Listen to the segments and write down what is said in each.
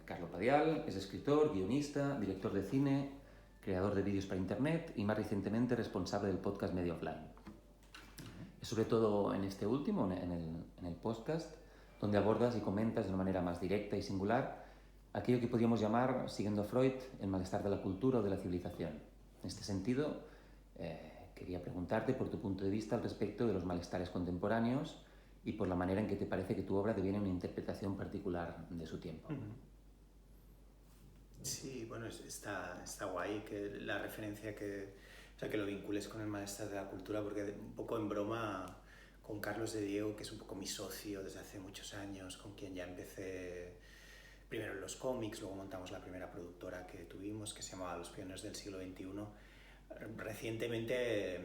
Carlo Padial es escritor, guionista, director de cine, creador de vídeos para internet y más recientemente responsable del podcast Media Offline. Es sobre todo en este último, en el podcast, donde abordas y comentas de una manera más directa y singular aquello que podríamos llamar, siguiendo a Freud, el malestar de la cultura o de la civilización. En este sentido, quería preguntarte por tu punto de vista al respecto de los malestares contemporáneos y por la manera en que te parece que tu obra deviene una interpretación particular de su tiempo. Sí, bueno, está guay que la referencia que lo vincules con el malestar de la cultura, porque un poco en broma con Carlos de Diego, que es un poco mi socio desde hace muchos años, con quien ya empecé primero en los cómics, luego montamos la primera productora que tuvimos, que se llamaba Los Pioneros del Siglo XXI. Recientemente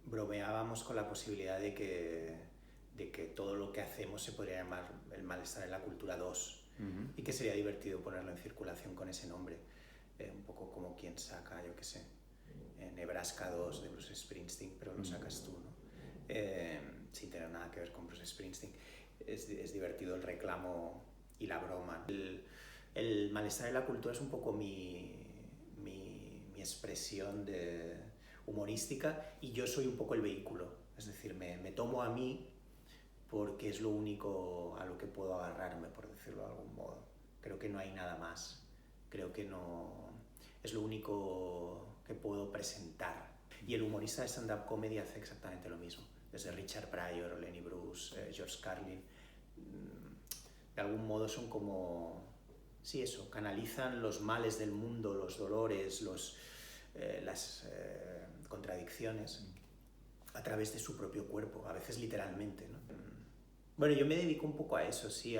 bromeábamos con la posibilidad de que todo lo que hacemos se podría llamar el malestar en la cultura 2. Y que sería divertido ponerlo en circulación con ese nombre, un poco como quien saca, yo qué sé, Nebraska 2 de Bruce Springsteen, pero lo sacas tú, ¿no? Sin tener nada que ver con Bruce Springsteen. Es divertido el reclamo y la broma. El malestar en la cultura es un poco mi expresión humorística, y yo soy un poco el vehículo, es decir, me tomo a mí porque es lo único a lo que puedo agarrarme, por decirlo de algún modo. Creo que no hay nada más. Creo que no es lo único que puedo presentar. Y el humorista de stand-up comedy hace exactamente lo mismo. Desde Richard Pryor, Lenny Bruce, George Carlin. De algún modo son como... Sí, eso, canalizan los males del mundo, los dolores, las contradicciones a través de su propio cuerpo, a veces literalmente, ¿no? Bueno, yo me dedico un poco a eso, sí,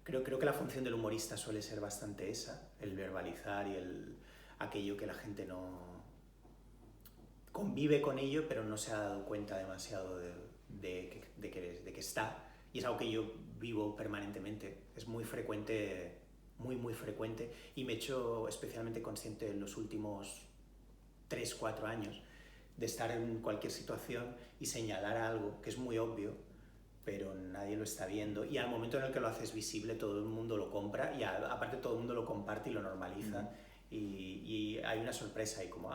creo que la función del humorista suele ser bastante esa, el verbalizar y aquello que la gente no convive con ello, pero no se ha dado cuenta demasiado de que está, y es algo que yo vivo permanentemente. Es muy frecuente, muy frecuente, y me he hecho especialmente consciente en los últimos 3-4 años de estar en cualquier situación y señalar algo que es muy obvio, pero nadie lo está viendo, y al momento en el que lo haces visible todo el mundo lo compra, y aparte todo el mundo lo comparte y lo normaliza, y hay una sorpresa ahí como,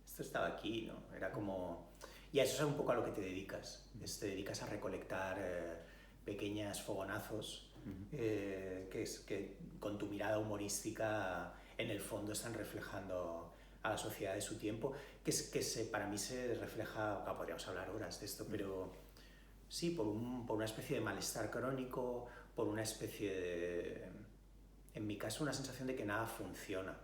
esto estaba aquí, ¿no? Era como... Y a eso es un poco a lo que te dedicas, te dedicas a recolectar pequeñas fogonazos que con tu mirada humorística en el fondo están reflejando a la sociedad de su tiempo, para mí se refleja, podríamos hablar horas de esto, pero... Sí, por una especie de malestar crónico, por una especie de... En mi caso, una sensación de que nada funciona,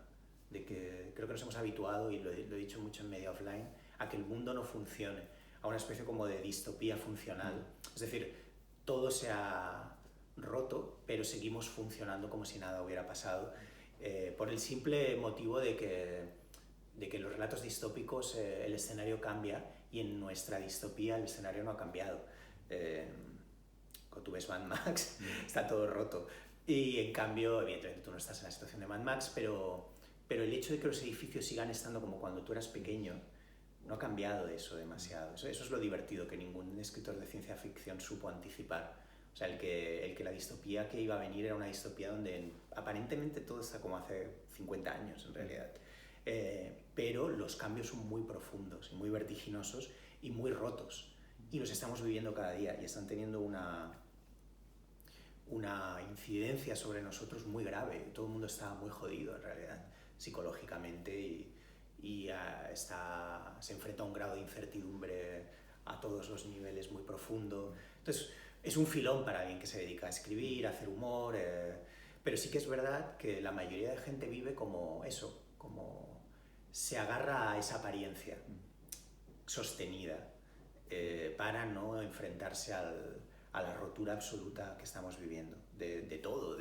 de que creo que nos hemos habituado, y lo he dicho mucho en Media Offline, a que el mundo no funcione, a una especie como de distopía funcional. Es decir, todo se ha roto, pero seguimos funcionando como si nada hubiera pasado, por el simple motivo de que en los relatos distópicos el escenario cambia, y en nuestra distopía el escenario no ha cambiado. Cuando tú ves Mad Max, está todo roto, y en cambio, evidentemente tú no estás en la situación de Mad Max, pero el hecho de que los edificios sigan estando como cuando tú eras pequeño no ha cambiado eso demasiado. Eso es lo divertido, que ningún escritor de ciencia ficción supo anticipar. O sea, el que la distopía que iba a venir era una distopía donde aparentemente todo está como hace 50 años en realidad, pero los cambios son muy profundos y muy vertiginosos y muy rotos, y los estamos viviendo cada día, y están teniendo una incidencia sobre nosotros muy grave. Todo el mundo está muy jodido en realidad, psicológicamente, y se enfrenta a un grado de incertidumbre a todos los niveles muy profundo. Entonces, es un filón para alguien que se dedica a escribir, a hacer humor, pero sí que es verdad que la mayoría de gente vive como eso, como se agarra a esa apariencia sostenida, para no enfrentarse a la rotura absoluta que estamos viviendo, de todo,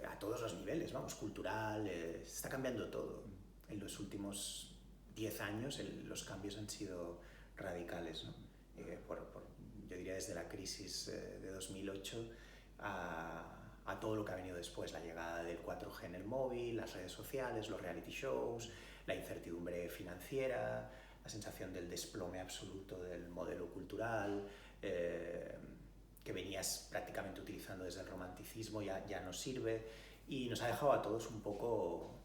a todos los niveles, vamos, cultural, está cambiando todo. En los últimos 10 años los cambios han sido radicales, ¿no? Yo diría desde la crisis de 2008 a todo lo que ha venido después, la llegada del 4G en el móvil, las redes sociales, los reality shows, la incertidumbre financiera, la sensación del desplome absoluto del modelo cultural, que venías prácticamente prácticamente utilizando desde el romanticismo, ya no sirve, y nos ha dejado a todos un poco,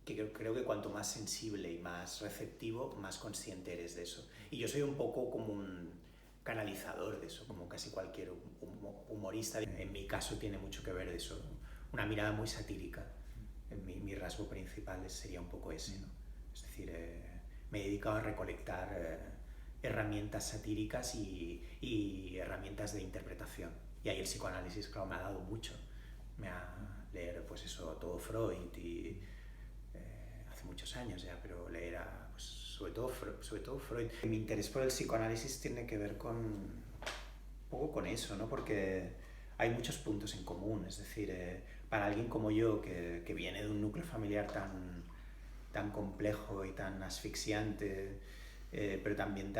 que creo que cuanto más sensible y más receptivo, más consciente eres de eso. Y yo soy un poco como un canalizador de eso, como casi cualquier humorista. En mi caso tiene mucho que ver de eso, una mirada muy satírica. Mi rasgo principal sería un poco ese, ¿no? Es decir, me he dedicado a recolectar herramientas satíricas y herramientas de interpretación. Y ahí el psicoanálisis, claro, me ha dado mucho. Me ha leer, pues eso, todo Freud y hace muchos años ya, pero leer pues, sobre todo Freud. Mi interés por el psicoanálisis tiene que ver un poco con eso, ¿no? Porque hay muchos puntos en común, es decir, para alguien como yo, que viene de un núcleo familiar tan complejo y tan asfixiante, pero también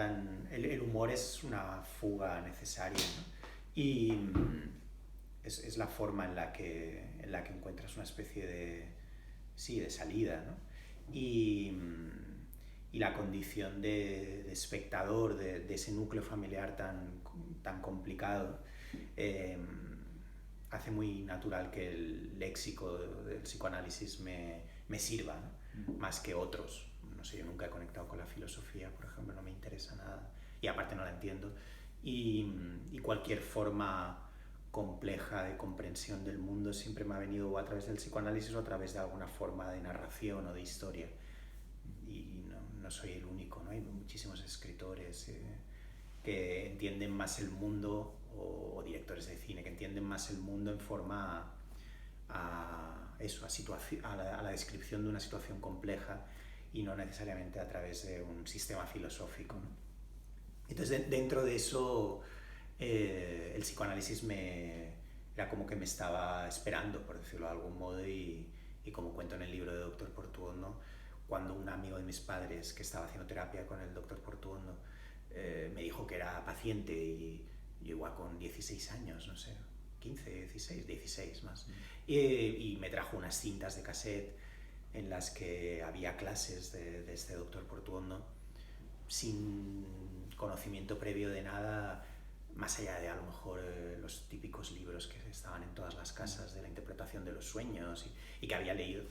el humor es una fuga necesaria, ¿no? Y es la forma en la que encuentras una especie de salida, ¿no? Y la condición de espectador de ese núcleo familiar tan complicado hace muy natural que el léxico del psicoanálisis me sirva, ¿no? Más que otros. No sé, yo nunca he conectado con la filosofía, por ejemplo, no me interesa nada, y aparte no la entiendo. Y cualquier forma compleja de comprensión del mundo siempre me ha venido o a través del psicoanálisis o a través de alguna forma de narración o de historia. Y no soy el único, ¿no? Hay muchísimos escritores que entienden más el mundo, o directores de cine que entienden más el mundo en forma a la descripción de una situación compleja y no necesariamente a través de un sistema filosófico, ¿no? Entonces, dentro de eso, el psicoanálisis era como que me estaba esperando, por decirlo de algún modo, y como cuento en el libro de Dr. Portuondo, cuando un amigo de mis padres que estaba haciendo terapia con el Dr. Portuondo me dijo que era paciente, y yo igual con 16 años, no sé, 15, 16 más, y me trajo unas cintas de cassette en las que había clases de este Dr. Portuondo sin conocimiento previo de nada, más allá de a lo mejor los típicos libros que estaban en todas las casas de la interpretación de los sueños y que había leído.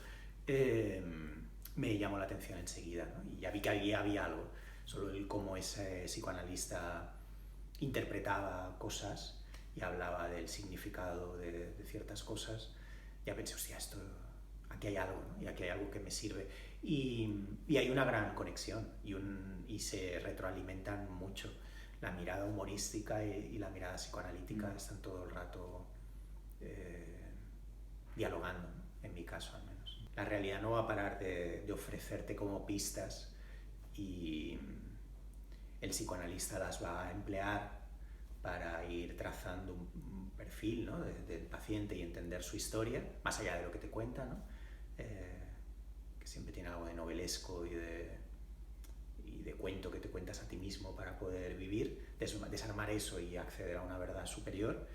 Me llamó la atención enseguida, ¿no? Y ya vi que había algo, solo cómo ese psicoanalista interpretaba cosas y hablaba del significado de ciertas cosas. Ya pensé, hostia, aquí hay algo, ¿no? Y aquí hay algo que me sirve. Y hay una gran conexión y se retroalimentan mucho. La mirada humorística y la mirada psicoanalítica están todo el rato dialogando, ¿no? En mi caso al menos. La realidad no va a parar de ofrecerte como pistas, y el psicoanalista las va a emplear para ir trazando un perfil, ¿no? del paciente y entender su historia, más allá de lo que te cuenta, ¿no? Que siempre tiene algo de novelesco y de cuento que te cuentas a ti mismo para poder vivir, desarmar eso y acceder a una verdad superior.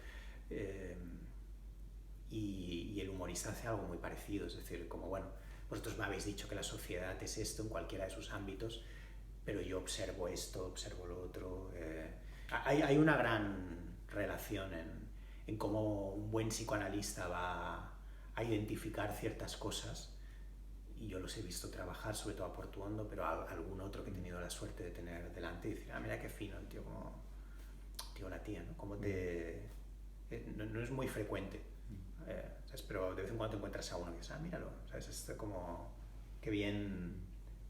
Y el humorista hace algo muy parecido, es decir, como, bueno, vosotros me habéis dicho que la sociedad es esto en cualquiera de sus ámbitos, pero yo observo esto, observo lo otro. Hay una gran relación en cómo un buen psicoanalista va a identificar ciertas cosas, y yo los he visto trabajar, sobre todo a Portuondo, pero a algún otro que he tenido la suerte de tener delante, y decir, mira qué fino el tío, como tío, la tía, ¿no? Como no es muy frecuente, ¿sabes? Pero de vez en cuando te encuentras a uno que dices, míralo, ¿sabes? Esto como, qué bien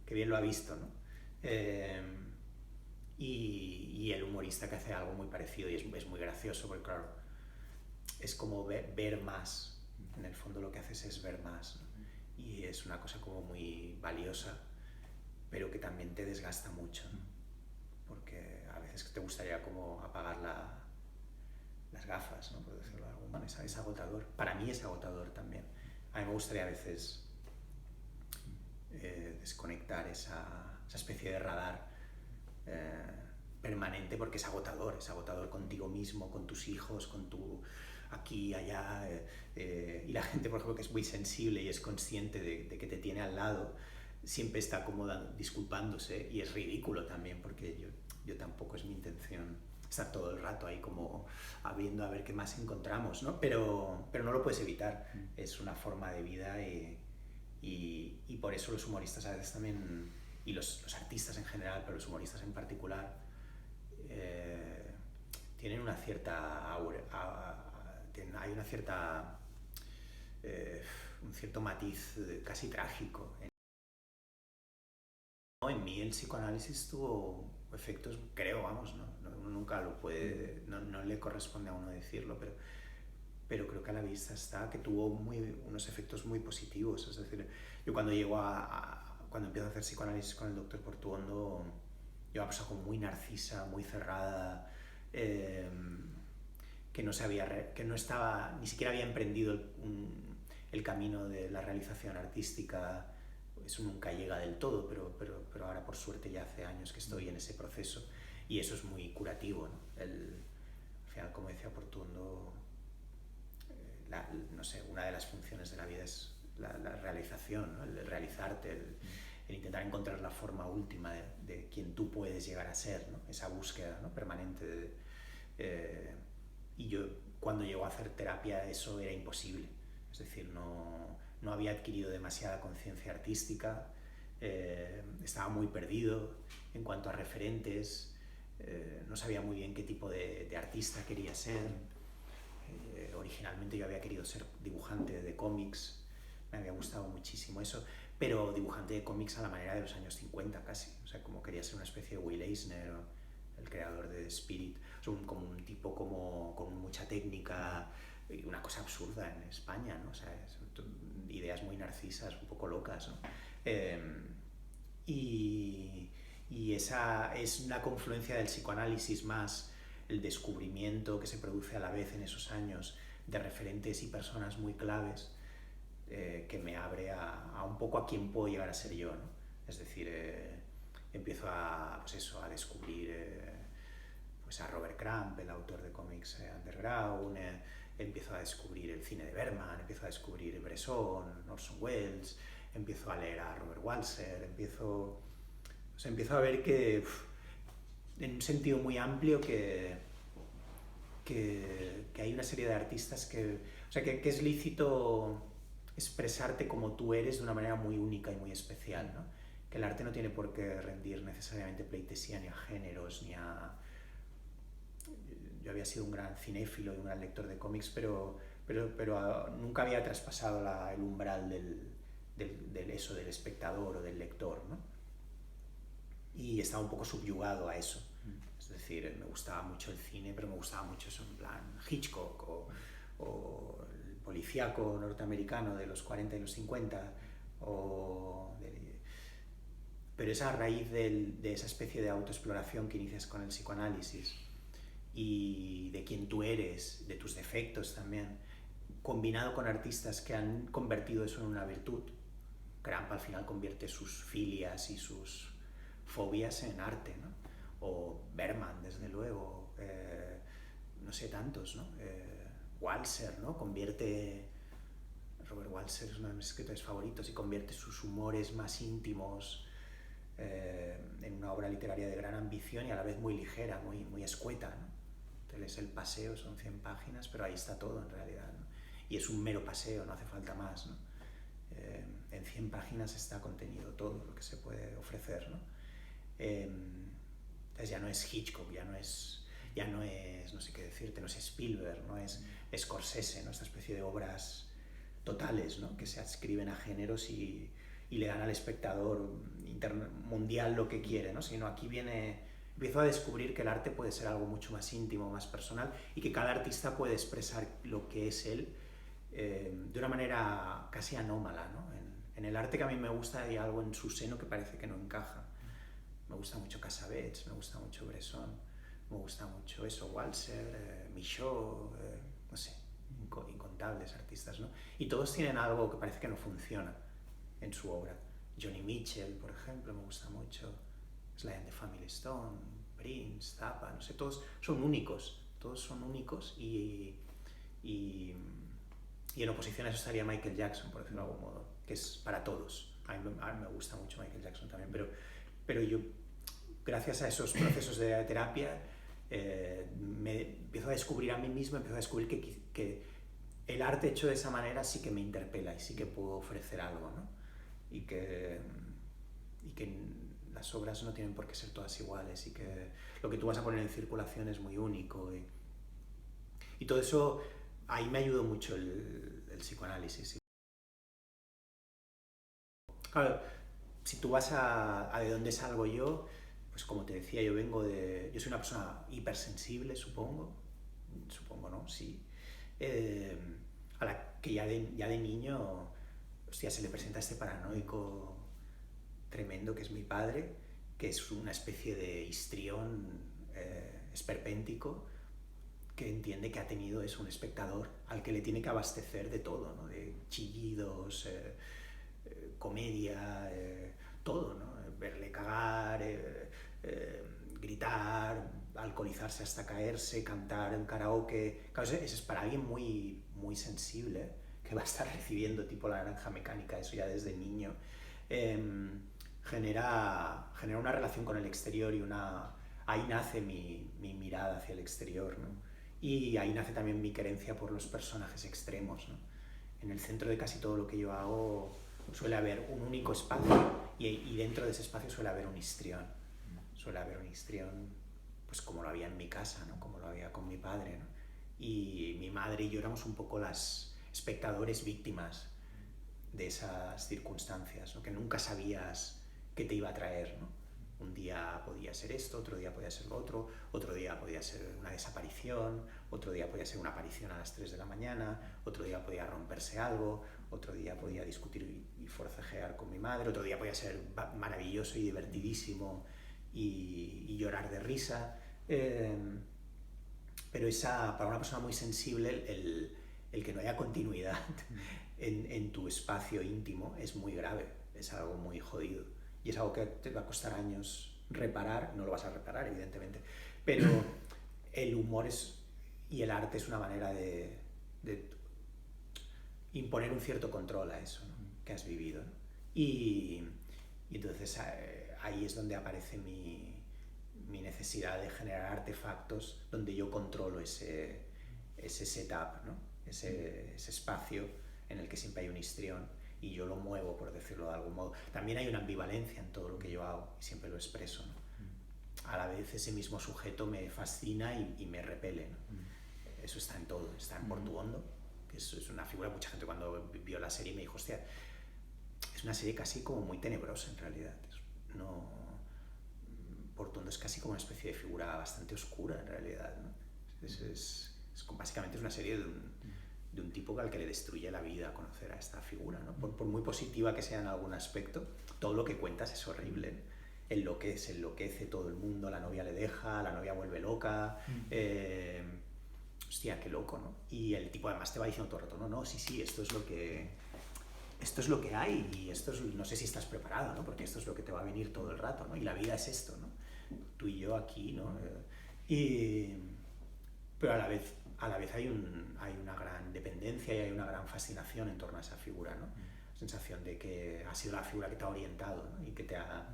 lo ha visto, ¿no? Y el humorista que hace algo muy parecido, y es muy gracioso, porque claro, es como ver más, en el fondo lo que haces es ver más, ¿no? Y es una cosa como muy valiosa, pero que también te desgasta mucho, ¿no? Porque a veces te gustaría como apagar las gafas, ¿no? Por decirlo de alguna manera. Es agotador. Para mí es agotador también. A mí me gustaría a veces desconectar esa especie de radar permanente, porque es agotador contigo mismo, con tus hijos, con tu aquí, allá, y la gente, por ejemplo, que es muy sensible y es consciente de que te tiene al lado, siempre está como disculpándose, y es ridículo también, porque yo tampoco es mi intención estar todo el rato ahí como viendo a ver qué más encontramos, ¿no? Pero no lo puedes evitar, es una forma de vida y por eso los humoristas a veces también, y los artistas en general, pero los humoristas en particular, tienen una cierta hay una cierta un cierto matiz casi trágico. En mí el psicoanálisis tuvo efectos, creo, vamos, uno nunca lo puede, no le corresponde a uno decirlo, pero creo que a la vista está que tuvo unos efectos muy positivos. Es decir, yo cuando cuando empiezo a hacer psicoanálisis con el doctor Portuondo, yo una persona como muy narcisa, muy cerrada, que no estaba, ni siquiera había emprendido el camino de la realización artística. Eso nunca llega del todo, pero ahora por suerte ya hace años que estoy en ese proceso y eso es muy curativo, ¿no? Al final, como decía Portuondo, no sé, una de las funciones de la vida es la realización, ¿no? El realizarte, el intentar encontrar la forma última de quien tú puedes llegar a ser, ¿no? Esa búsqueda, ¿no? Permanente. Y yo, cuando llego a hacer terapia, eso era imposible. Es decir, no había adquirido demasiada conciencia artística, estaba muy perdido en cuanto a referentes, no sabía muy bien qué tipo de artista quería ser. Originalmente yo había querido ser dibujante de cómics, me había gustado muchísimo eso, pero dibujante de cómics a la manera de los años 50 casi, o sea, como quería ser una especie de Will Eisner, el creador de Spirit, o sea, como un tipo con mucha técnica, y una cosa absurda en España, ¿no? O sea, ideas muy narcisas, un poco locas, ¿no? Y esa es una confluencia del psicoanálisis más el descubrimiento que se produce a la vez en esos años de referentes y personas muy claves, que me abre a un poco a quién puedo llegar a ser yo, ¿no? Es decir, empiezo a descubrir pues a Robert Crumb, el autor de cómics underground, empiezo a descubrir el cine de Bergman, empiezo a descubrir Bresson, Orson Welles, empiezo a leer a Robert Walser, empiezo a ver que en un sentido muy amplio que hay una serie de artistas que es lícito expresarte como tú eres de una manera muy única y muy especial, ¿no? Que el arte no tiene por qué rendir necesariamente pleitesía ni a géneros, ni a... Yo había sido un gran cinéfilo y un gran lector de cómics, pero nunca había traspasado el umbral del espectador o del lector, ¿no? Y estaba un poco subyugado a eso. Es decir, me gustaba mucho el cine, pero me gustaba mucho eso, en plan Hitchcock o el policíaco norteamericano de los 40 y los 50, pero es a raíz de esa especie de autoexploración que inicias con el psicoanálisis y de quién tú eres, de tus defectos también, combinado con artistas que han convertido eso en una virtud. Crumb al final convierte sus filias y sus fobias en arte, ¿no? O Bergman, desde luego, no sé, tantos, ¿no? Walser, ¿no? Robert Walser es uno de mis escritores favoritos y convierte sus humores más íntimos en una obra literaria de gran ambición y a la vez muy ligera, muy escueta, ¿no? Entonces El paseo son 100 páginas, pero ahí está todo en realidad, ¿no? Y es un mero paseo, no hace falta más, ¿no? En 100 páginas está contenido todo lo que se puede ofrecer, ¿no? Entonces ya no es Hitchcock, ya no es, no sé qué decirte, no es Spielberg, no es Scorsese, ¿no? Esta especie de obras totales, ¿no? Que se adscriben a géneros y le dan al espectador mundial lo que quiere, ¿no? Sino aquí empiezo a descubrir que el arte puede ser algo mucho más íntimo, más personal y que cada artista puede expresar lo que es él de una manera casi anómala, ¿no? En el arte que a mí me gusta hay algo en su seno que parece que no encaja. Me gusta mucho Cassavetes, me gusta mucho Bresson, me gusta mucho eso, Walser, Michaud, no sé, incontables artistas, ¿no? Y todos tienen algo que parece que no funciona en su obra. Joni Mitchell, por ejemplo, me gusta mucho, Sly and the Family Stone, Prince, Zappa, no sé, todos son únicos y en oposición a eso estaría Michael Jackson, por decirlo de algún modo, que es para todos. A mí me gusta mucho Michael Jackson también, pero yo, gracias a esos procesos de terapia, me empiezo a descubrir a mí mismo, empiezo a descubrir que el arte hecho de esa manera sí que me interpela y sí que puedo ofrecer algo, ¿no? Y que las obras no tienen por qué ser todas iguales y que lo que tú vas a poner en circulación es muy único. Y todo eso, ahí me ayudó mucho el psicoanálisis. Claro, si tú vas a de dónde salgo yo, pues como te decía, yo soy una persona hipersensible, supongo, ¿no? Sí. A la que ya de niño, hostia, se le presenta este paranoico tremendo que es mi padre, que es una especie de histrión esperpéntico, que entiende que ha tenido un espectador al que le tiene que abastecer de todo, ¿no? De chillidos, comedia, todo, ¿no? Verle cagar, gritar, alcoholizarse hasta caerse, cantar en karaoke. Claro, eso es para alguien muy, muy sensible, que va a estar recibiendo tipo la naranja mecánica, eso ya desde niño. Genera una relación con el exterior y ahí nace mi mirada hacia el exterior, ¿no? Y ahí nace también mi querencia por los personajes extremos, ¿no? En el centro de casi todo lo que yo hago suele haber un único espacio y dentro de ese espacio suele haber un histrión. Suele haber un histrión, pues como lo había en mi casa, ¿no? Como lo había con mi padre, ¿no? Y mi madre y yo éramos un poco las espectadores víctimas de esas circunstancias, ¿no? Que nunca sabías qué te iba a traer, ¿no? Un día podía ser esto, otro día podía ser lo otro día podía ser una desaparición, otro día podía ser una aparición a las 3 de la mañana, otro día podía romperse algo, otro día podía discutir y forcejear con mi madre, otro día podía ser maravilloso y divertidísimo y llorar de risa. Pero para una persona muy sensible, el que no haya continuidad en tu espacio íntimo es muy grave, es algo muy jodido. Y es algo que te va a costar años reparar, no lo vas a reparar, evidentemente, pero el humor y el arte es una manera de imponer un cierto control a eso, ¿no? Que has vivido, ¿no? Y entonces ahí es donde aparece mi necesidad de generar artefactos donde yo controlo ese setup, ¿no? Ese espacio en el que siempre hay un histrión y yo lo muevo, por decirlo de algún modo. También hay una ambivalencia en todo lo que yo hago y siempre lo expreso, ¿no? A la vez ese mismo sujeto me fascina y me repele, ¿no? Eso está en todo, está en Portuondo, que es una figura, mucha gente cuando vio la serie me dijo, hostia, es una serie casi como muy tenebrosa en realidad. Portuondo es casi como una especie de figura bastante oscura en realidad, ¿no? Básicamente es una serie de un tipo al que le destruye la vida conocer a esta figura, ¿no? Por muy positiva que sea en algún aspecto, todo lo que cuentas es horrible, ¿no? Enloquece todo el mundo, la novia le deja, la novia vuelve loca, hostia, qué loco, ¿no? Y el tipo además te va diciendo todo el rato, no, sí, esto es lo que hay y no sé si estás preparado, ¿no? Porque esto es lo que te va a venir todo el rato, ¿no? Y la vida es esto, ¿no? Tú y yo aquí, ¿no? Pero a la vez hay una gran dependencia y hay una gran fascinación en torno a esa figura, ¿no? La sensación de que ha sido la figura que te ha orientado, ¿no? Y que te ha...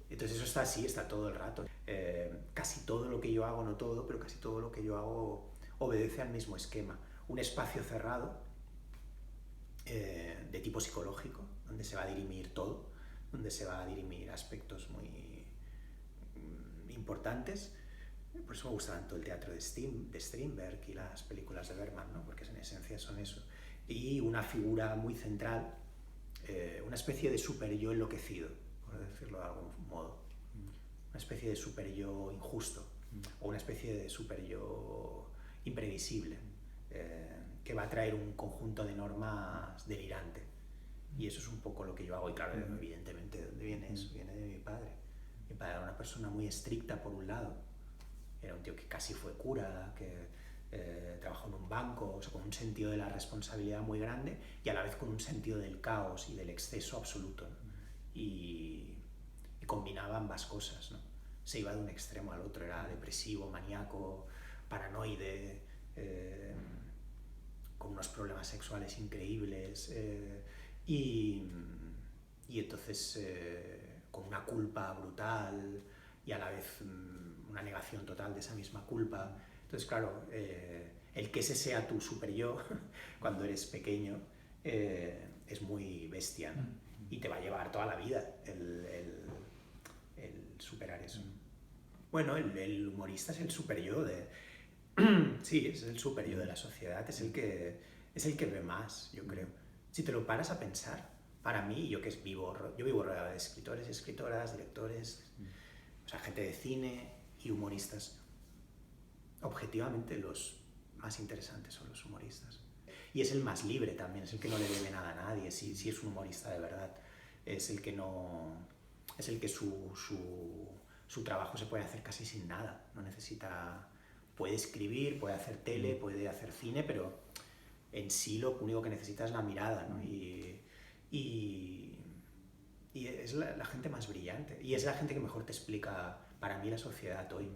Entonces eso está así, está todo el rato. Casi todo lo que yo hago, no todo, pero casi todo lo que yo hago obedece al mismo esquema. Un espacio cerrado, de tipo psicológico, donde se va a dirimir todo, donde se va a dirimir aspectos muy importantes. Por eso me gusta tanto el teatro de Strindberg y las películas de Bergman, ¿no? Porque en esencia son eso. Y una figura muy central, una especie de super yo enloquecido, por decirlo de algún modo. Una especie de super yo injusto, o una especie de super yo imprevisible, que va a traer un conjunto de normas delirante. Y eso es un poco lo que yo hago. Y claro, evidentemente, ¿de dónde viene eso? Viene de mi padre. Mi padre era una persona muy estricta, por un lado. Era un tío que casi fue cura, que trabajó en un banco, o sea, con un sentido de la responsabilidad muy grande y a la vez con un sentido del caos y del exceso absoluto, ¿no? Y combinaba ambas cosas, ¿no? Se iba de un extremo al otro, era depresivo, maníaco, paranoide, con unos problemas sexuales increíbles, y entonces con una culpa brutal y a la vez una negación total de esa misma culpa. Entonces, claro, el que ese sea tu super yo cuando eres pequeño es muy bestia, ¿no? Y te va a llevar toda la vida el superar eso. Bueno, el humorista es el super yo de... Sí, es el super yo de la sociedad, es el que ve más, yo creo. Si te lo paras a pensar, para mí, yo vivo rodeado de escritores, escritoras, directores, o sea, gente de cine y humoristas. Objetivamente, los más interesantes son los humoristas. Y es el más libre también, es el que no le debe nada a nadie, si es un humorista de verdad. Es el que no... Es el que su trabajo se puede hacer casi sin nada, no necesita... Puede escribir, puede hacer tele, puede hacer cine, pero en sí lo único que necesita es la mirada, ¿no? Y es la gente más brillante, y es la gente que mejor te explica, para mí, la sociedad hoy.